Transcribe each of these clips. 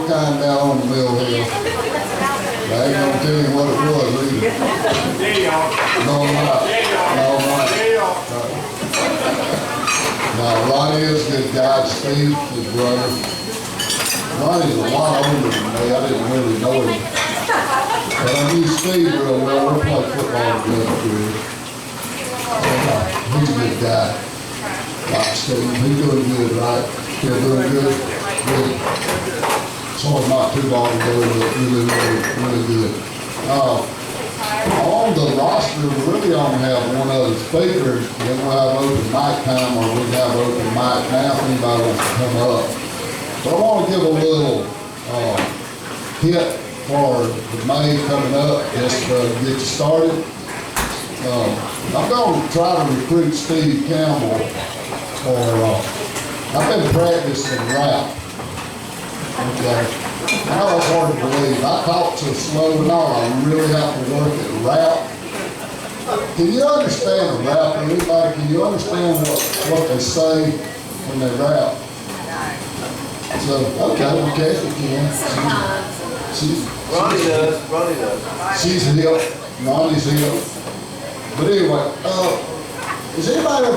old kind down on the mill hill. I ain't gonna tell you what it was either. No, I'm not. No, I'm not. Now, Ronnie is a good guy. Steve, his brother. Ronnie's a lot older than me. I didn't really know him. But I knew Steve real well. We played football together. He's a good guy. Like Steve, he's doing good, right? Still doing good? Good. So it's not too long ago, but really good. On the roster, we really only have one other speaker. Then we'll have open mic time, or we have open mic now if anybody wants to come up. But I want to give a little hit for the May coming up, just to get you started. I'm going to try to recruit Steve Campbell for, I've been practicing rap. Okay. I know it's hard to believe. I talk so slow and all, I really have to work at rap. Can you understand a rap? Anybody, can you understand what they say when they rap? So, okay, you can. Ronnie does. She's hip. Ronnie's hip. But anyway, does anybody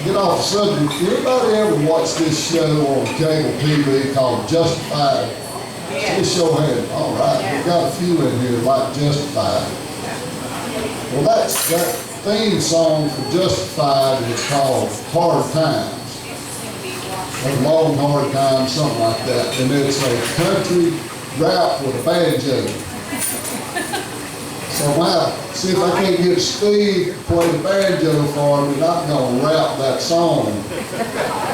get off the subject? Anybody ever watch this show on cable TV called Justified? Just show hand. All right, we've got a few in here like Justified. Well, that theme song for Justified is called Hard Times. Or Long Hard Times, something like that. And it's a country rap with a banjo. So now, see if I can't get Steve to play the banjo for me, and I'm going to rap that song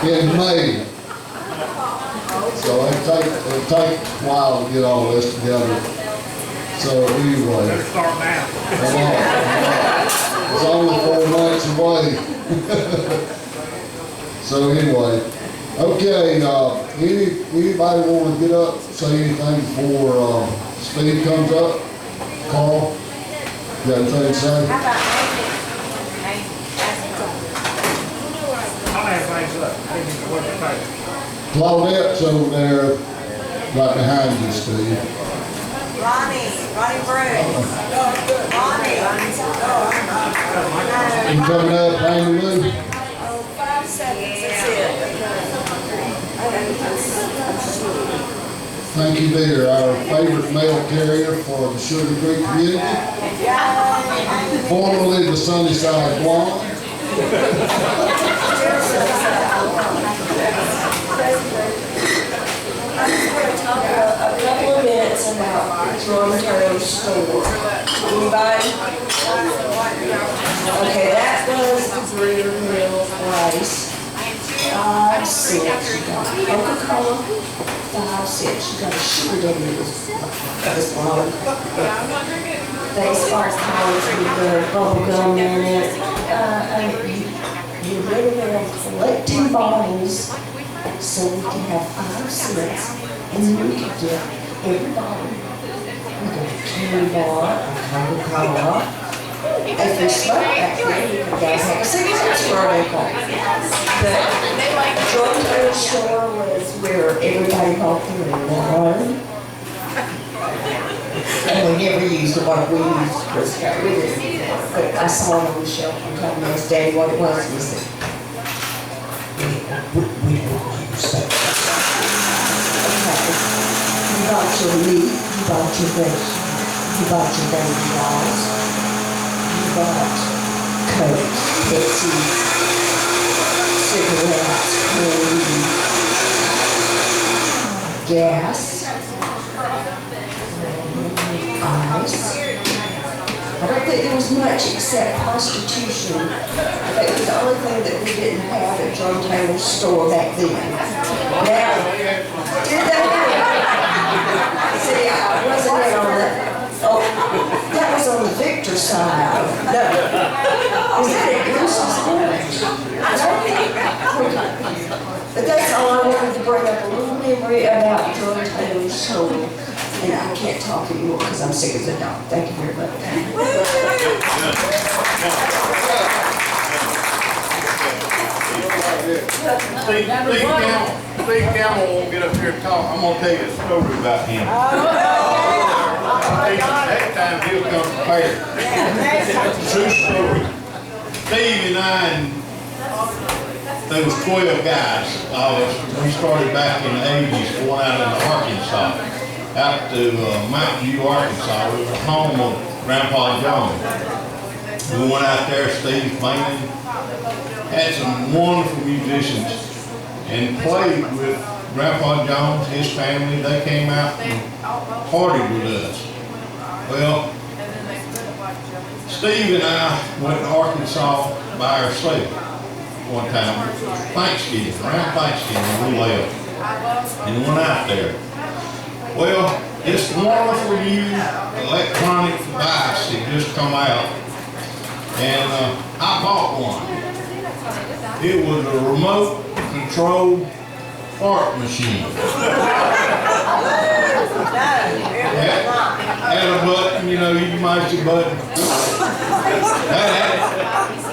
in May. So it'll take a while to get all this together. So anyway. Better start now. It's only 4 months away. So anyway, okay, anybody want to get up, say anything before Steve comes up? Carl, you got anything to say? I'll have things up. I didn't know what to say. Claudette's over there, right behind you, Steve. Ronnie Bruce. Ronnie. You coming up, Amy Lou? 5 seconds, that's it. Thank you, dear. Our favorite mail carrier for the Sugar Creek community. Formerly the Sunnyside Blonde. I just want to talk a couple of minutes about the Toronto store. Anybody? Okay, that was the Breeder Mill price. 5 cents. You got Coca-Cola, 5 cents. You got a sugar daddy this long. They spark powers with the bubble gum in it. You really have collecting bottles so we can have 5 cents, and then we can get every bottle. We got a candy bar, a Coca-Cola. If we smoke back there, you guys have cigarettes for our nickel. The drugstore store was where everybody bought their wine. And we never used it like we used Crisco. We didn't. But I saw it on the shelf one time and asked Daddy what it was, and he said, we don't use that. Okay. You bought your meat, you bought your vegetables, you bought your baby dolls, you bought Coke, Pepsi, cigarettes, candy, gas, ice. I don't think there was much except prostitution. I think it was the only thing that we didn't have at John Taylor's store back then. Now, did they? See, I wasn't in on that. Oh, that was on the Victor side. No. Is that at Bruce's? But that's all I wanted to bring up, a little memory about John Taylor's store. And I can't talk anymore because I'm sick as a dog. Thank you very much. Steve Campbell won't get up here and talk. I'm gonna tell you a story about him. Next time he'll come prepared. True story. Steve and I, and there was 12 guys. We started back in the 80s going out into Arkansas, out to Mountain View, Arkansas. It was the home of Grandpa John. We went out there, Steve's band, had some wonderful musicians, and played with Grandpa Jones, his family. They came out and partied with us. Well, Steve and I went to Arkansas by ourselves one time. Thanksgiving, around Thanksgiving, we left and went out there. Well, this wonderful new electronic device had just come out, and I bought one. It was a remote controlled fart machine. Had a button, you know, you can mash the button.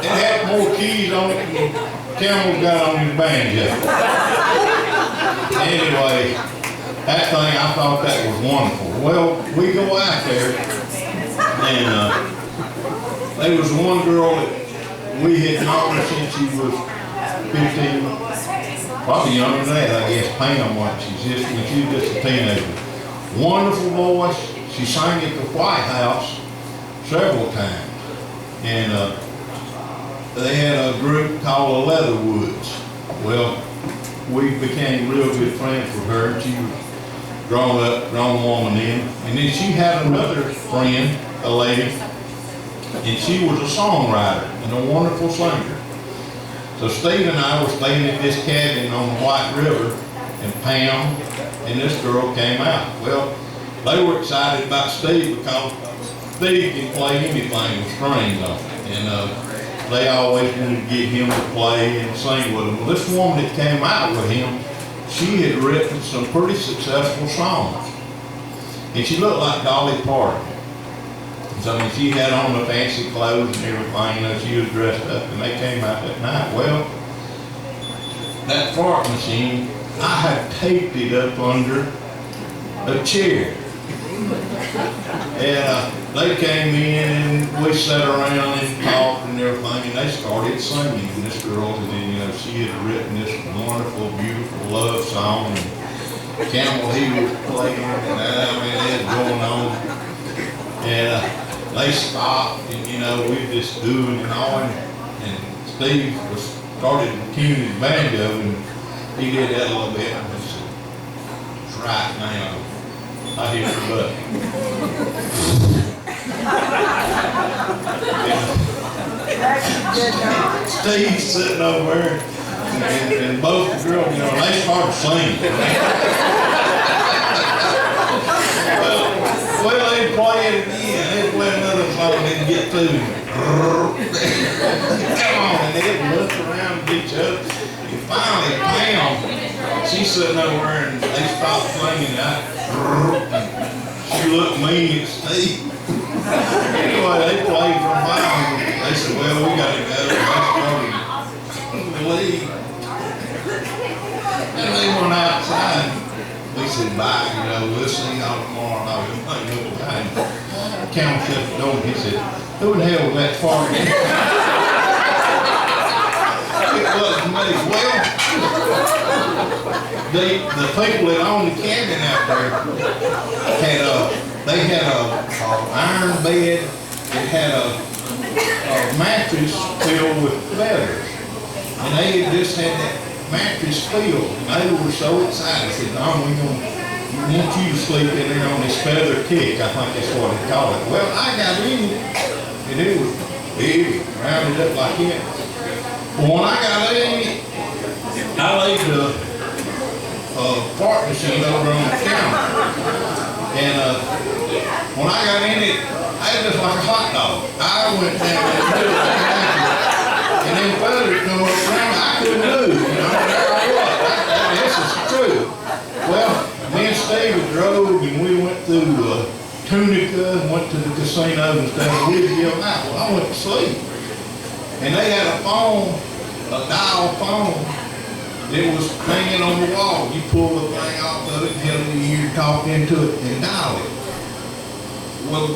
It had more keys on it than Campbell's got on his banjo. Anyway, that thing, I thought that was wonderful. Well, we go out there, and there was one girl that we had known since she was 15, probably younger than that, I guess. Pam was. When she was just a teenager. Wonderful voice. She sang at the White House several times. And they had a group called the Leatherwoods. Well, we became real good friends with her. She was grown woman then. And then she had another friend, a lady, and she was a songwriter and a wonderful singer. So Steve and I were staying at this cabin on the White River, and Pam and this girl came out. Well, they were excited about Steve because Steve can play anything with strings on it. And they always wanted to get him to play and sing with them. Well, this woman that came out with him, she had written some pretty successful songs. And she looked like Dolly Parton. So I mean, she had on the fancy clothes and everything, you know, she was dressed up, and they came out that night. Well, that fart machine, I had taped it up under a chair. And they came in and we sat around and talked and everything, and they started singing. And this girl, and then, you know, she had written this wonderful, beautiful love song. And Campbell, he was playing, and I mean, it was going on. And they stopped, and you know, we were just doing and all, and Steve started tuning his banjo, and he did that a little bit, and I said, "It's right now, I hit the button." Steve's sitting over there, and both the girls, you know, they started singing. Well, they play it again. They play another song and get through. Come on, and they look around at each other. And finally, Pam, she's sitting over there, and they stopped playing that. She looked mean at Steve. Anyway, they played for a while. They said, "Well, we got to go." They started to leave. And they went outside. We said, "Bye, you know, we'll see y'all tomorrow." And I was like, "No, behind." Campbell shut the door, and he said, "Who in the hell was that fart?" It wasn't me. Well, the people that owned the cabin out there had a iron bed. It had a mattress filled with feathers, and they had just had that mattress filled, and they were so excited. They said, "Don, we want you to sleep in there on this feather tick." I think that's what they call it. Well, I got in it, and it was big, rounded up like it. Well, when I got in it, I laid the fart machine over on the counter, and when I got in it, I was just like a hot dog. I went down in the middle of the mattress, and then feathers come up around. I couldn't move, you know. There I was. This is true. Well, me and Steve drove, and we went through Tunica, and went to the casino and stuff. And we was yelling out. Well, I went to sleep, and they had a phone, a dial phone, it was hanging on the wall. You pull the thing off of it, and you talk into it and dial it. Well,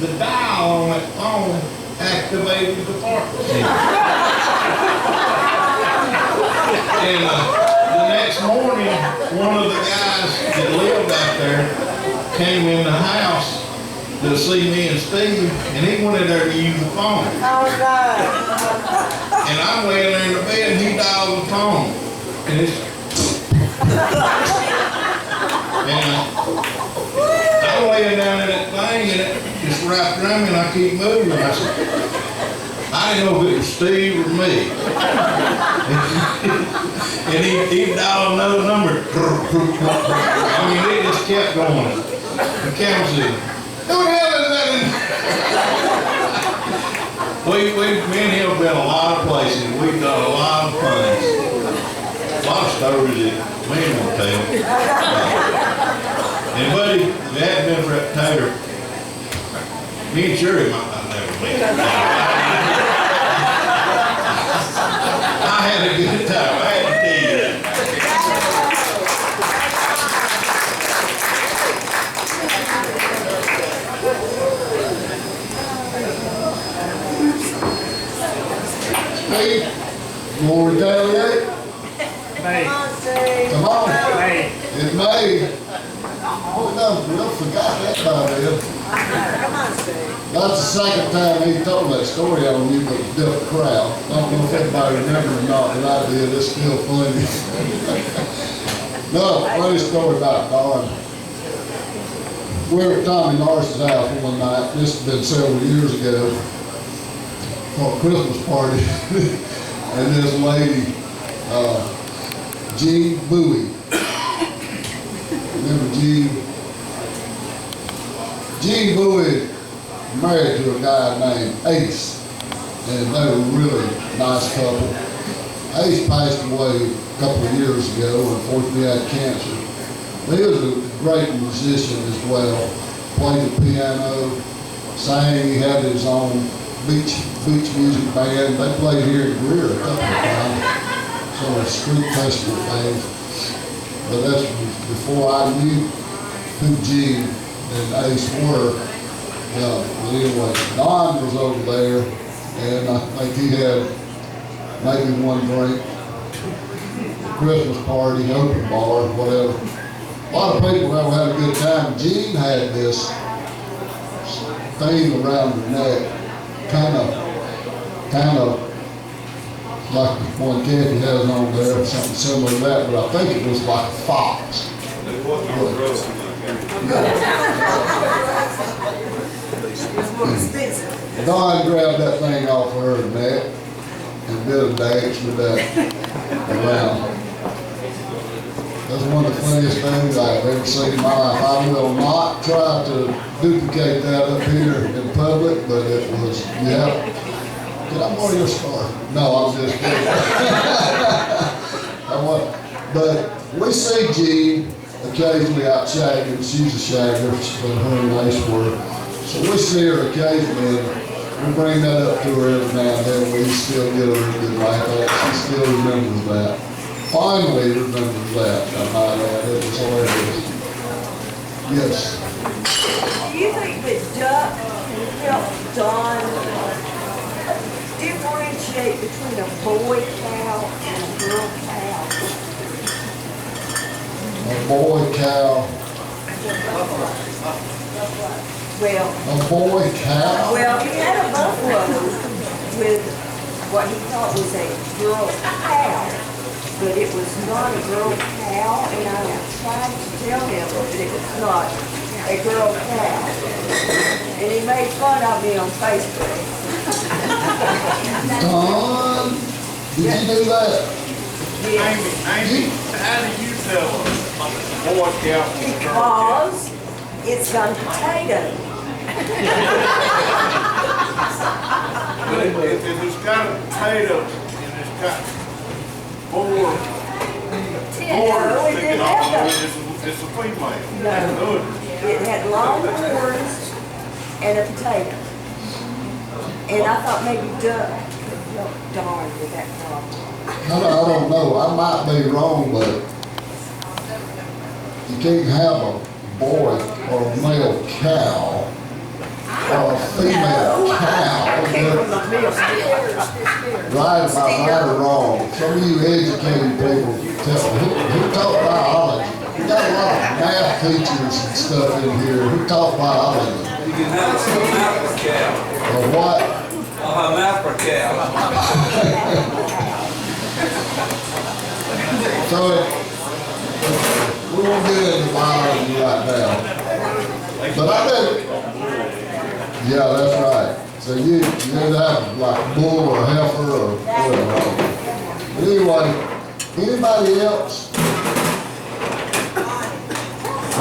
the dial on that phone activated the fart machine. And the next morning, one of the guys that lived out there came in the house to see me and Steve, and he went in there to use the phone. Oh, God. And I'm laying there in the bed, and he dialed the phone. And it's... and I'm laying down in that thing, and it just wrapped around me, and I keep moving. I said, I didn't know if it was Steve or me. And he dialed another number. I mean, it just kept going. The camera said, who the hell is that? Me and him have been a lot of places. We've done a lot of things. A lot of stories that me and him will tell. And buddy, if it hadn't been for that tater, me and Sherry might not never meet. I had a good time. I had to tell you that. Steve, you want to retaliate? May, Come on, Steve. Come on. May, It may. Oh, no, we don't forgot that time, Ed. Come on, Steve. That's the second time he told that story on you, but it's a different crowd. I don't know if anybody remembers or not, but I did. It's still funny. No, funny story about Don. We were at Tommy Larson's house one night. This has been several years ago for a Christmas party. And this lady, Jean Bowie. Remember Jean? Jean Bowie married to a guy named Ace, and they were a really nice couple. Ace passed away a couple of years ago, unfortunately he had cancer. He was a great musician as well, played the piano, sang, he had his own beach music band. They played here in Greer a couple of times, so a street festival thing. But that's before I knew who Gene and Ace were. But anyway, Don was over there, and I think he had maybe one drink, Christmas party, open bar, whatever. A lot of people ever had a good time. Gene had this thing around her neck, kind of like the one Kathy has on there, something similar to that, but I think it was like a fox. Don grabbed that thing off her neck and did a dance with that around. That's one of the funniest things I've ever seen in my life. I will not try to duplicate that up here in public, but it was, yeah. Did I borrow your scar? No, I'm just kidding. But we see Jean occasionally out shagging. She's a shagger, but her and Ace were. So we see her occasionally, and we bring that up to her every now and then. We still get her a good laugh at it. She still remembers that. Finally remembers that, I might add. It was hilarious. Yes. Do you think that Duck can help Don differentiate between a boy cow and a girl cow? A boy cow. Well, A boy cow? well, he had a buffalo with what he thought was a girl cow, but it was not a girl cow, and I tried to tell him that it was not a girl cow. And he made fun of me on Facebook. Don, did you do that? Yes. Amy, how do you tell a boy cow from a girl cow? Because it's got potato. But if it's got a potato and it's got four borders sticking off of it, it's a female. No. Good. It had long horns and a potato. And I thought maybe Duck could help Don with that problem. I don't know, I might be wrong, but you can't have a boy or a male cow or a female cow. Came from They're the mill. right about right or wrong. Some of you educated people tell me, who taught biology? We got a lot of math teachers and stuff in here. Who taught biology? You can have a map cow. Or what? I'll have map cow. So we won't get into biology right now. But I bet, yeah, that's right. So you either have like bull or heifer or whatever. But anyway, anybody else?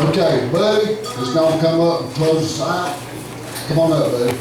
Okay, Buddy is gonna come up and close us out. Come on up, buddy.